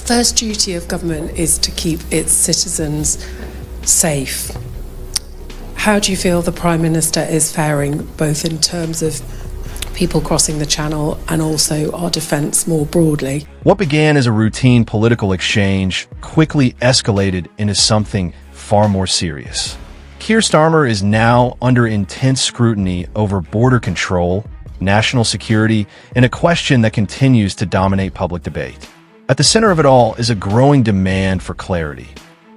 first duty of government is to keep its citizens safe. How do you feel the Prime Minister is faring, both in terms of people crossing the Channel and also our defence more broadly? What began as a routine political exchange quickly escalated into something far more serious. Keir Starmer is now under intense scrutiny over border control, national security, and a question that continues to dominate public debate. At the center of it all is a growing demand for clarity.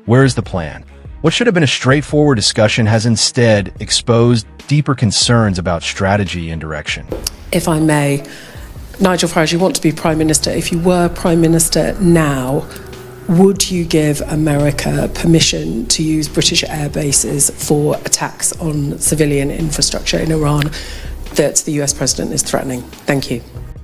Where is the plan? What should have been a straightforward discussion has instead exposed deeper concerns about strategy and direction. If I may, Nigel Farage, you want to be Prime Minister. If you were Prime Minister now, would you give America permission to use British air bases for attacks on civilian infrastructure in Iran that the US President is threatening? Thank you.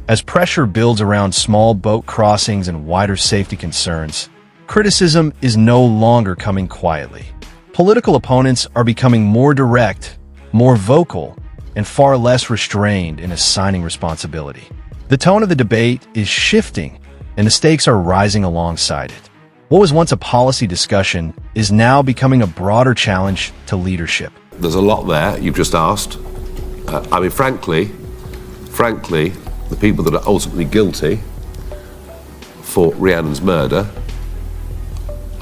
As pressure builds around small boat crossings and wider safety concerns, criticism is no longer coming quietly. Political opponents are becoming more direct, more vocal, and far less restrained in assigning responsibility. The tone of the debate is shifting, and the stakes are rising alongside it. What was once a policy discussion is now becoming a broader challenge to leadership. There's a lot there you've just asked. Frankly, the people that are ultimately guilty for Rhiannon's murder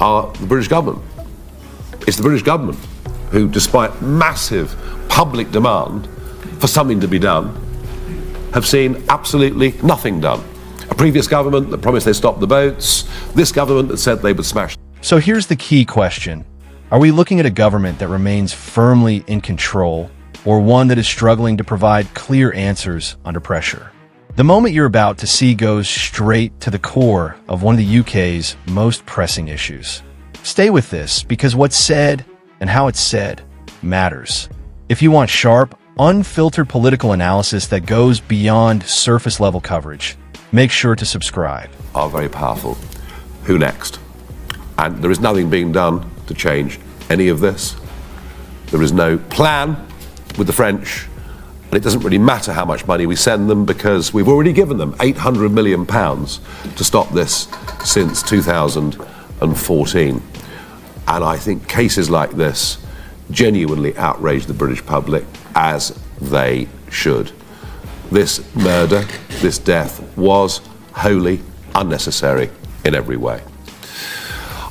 are the British government. It's the British government who, despite massive public demand for something to be done, have seen absolutely nothing done. A previous government that promised they'd stop the boats, this government that said they would smash. So here's the key question. Are we looking at a government that remains firmly in control, or one that is struggling to provide clear answers under pressure? The moment you're about to see goes straight to the core of one of the UK's most pressing issues. Stay with this, because what's said and how it's said matters. If you want sharp, unfiltered political analysis that goes beyond surface-level coverage, make sure to subscribe. Are very powerful. Who next? And there is nothing being done to change any of this. There is no plan with the French, and it doesn't really matter how much money we send them, because we've already given them £800 million to stop this since 2014. And I think cases like this genuinely outrage the British public, as they should. This murder, this death, was wholly unnecessary in every way.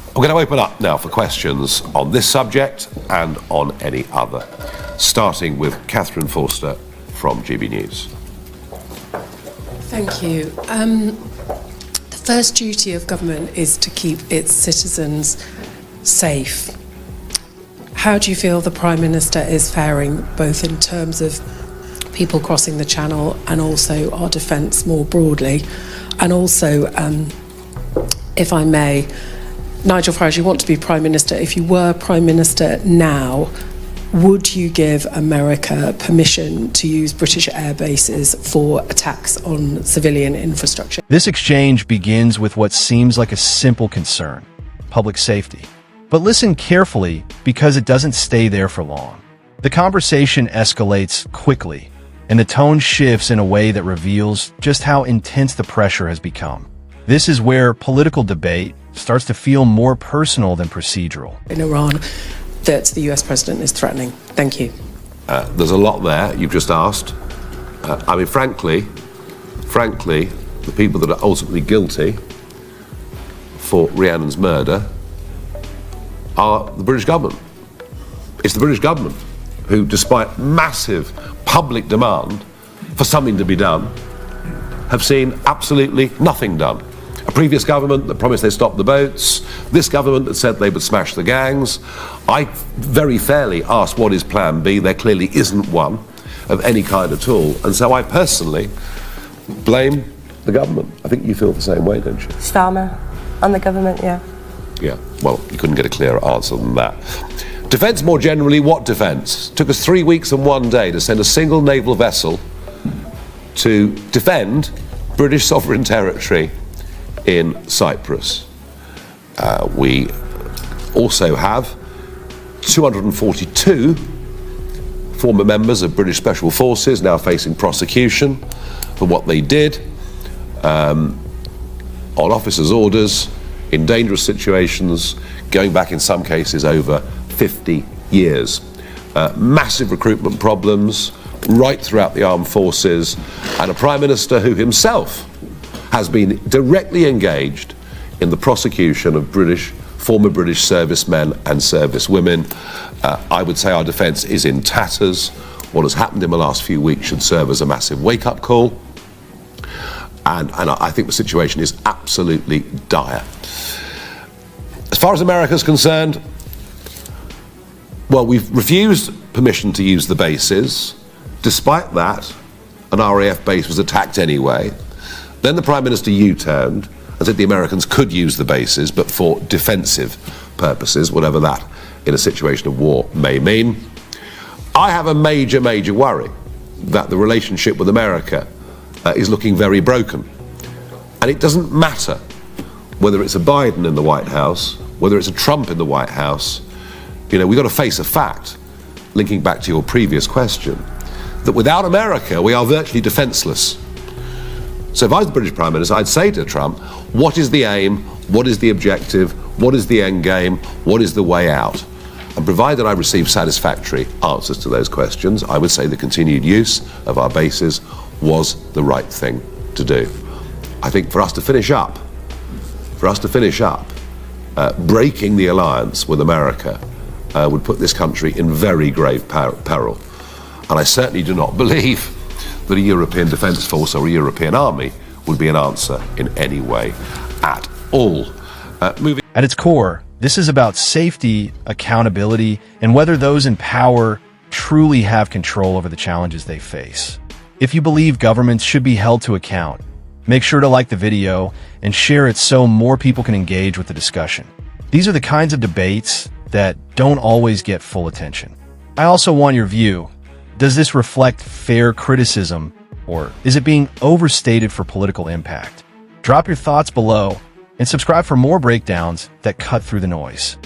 I'm going to open up now for questions on this subject and on any other, starting with Catherine Forster from GB News. Thank you. The first duty of government is to keep its citizens safe. How do you feel the Prime Minister is faring, both in terms of people crossing the Channel and also our defence more broadly? And also, if I may, Nigel Farage, you want to be Prime Minister. If you were Prime Minister now, would you give America permission to use British air bases for attacks on civilian infrastructure? This exchange begins with what seems like a simple concern: public safety. But listen carefully, because it doesn't stay there for long. The conversation escalates quickly, and the tone shifts in a way that reveals just how intense the pressure has become. This is where political debate starts to feel more personal than procedural. In Iran that the US President is threatening. Thank you. There's a lot there you've just asked. Frankly, the people that are ultimately guilty for Rhiannon's murder are the British government. It's the British government who, despite massive public demand for something to be done, have seen absolutely nothing done. A previous government that promised they'd stop the boats, this government that said they would smash the gangs. I very fairly asked, what is plan B? There clearly isn't one of any kind at all. And so I personally blame the government. I think you feel the same way, don't you? Starmer on the government, yeah. Yeah, well, you couldn't get a clearer answer than that. Defence more generally, what defence? Took us 3 weeks and 1 day to send a single naval vessel to defend British sovereign territory in Cyprus. We also have 242 former members of British Special Forces now facing prosecution for what they did on officers' orders in dangerous situations, going back in some cases over 50 years. Massive recruitment problems right throughout the armed forces, and a Prime Minister who himself has been directly engaged in the prosecution of former British servicemen and servicewomen. I would say our defence is in tatters. What has happened in the last few weeks should serve as a massive wake-up call. And I think the situation is absolutely dire. As far as America is concerned, well, we've refused permission to use the bases. Despite that, an RAF base was attacked anyway. Then the Prime Minister U-turned and said the Americans could use the bases, but for defensive purposes, whatever that in a situation of war may mean. I have a major worry that the relationship with America is looking very broken. And it doesn't matter whether it's a Biden in the White House, whether it's a Trump in the White House. You know, we've got to face a fact, linking back to your previous question, that without America, we are virtually defenseless. So if I was the British Prime Minister, I'd say to Trump, what is the aim? What is the objective? What is the end game? What is the way out? And provided I receive satisfactory answers to those questions, I would say the continued use of our bases was the right thing to do. I think for us to finish up, breaking the alliance with America would put this country in very grave peril. And I certainly do not believe that a European Defence Force or a European army would be an answer in any way at all. At its core, this is about safety, accountability, and whether those in power truly have control over the challenges they face. If you believe governments should be held to account, make sure to like the video and share it so more people can engage with the discussion. These are the kinds of debates that don't always get full attention. I also want your view. Does this reflect fair criticism, or is it being overstated for political impact? Drop your thoughts below and subscribe for more breakdowns that cut through the noise.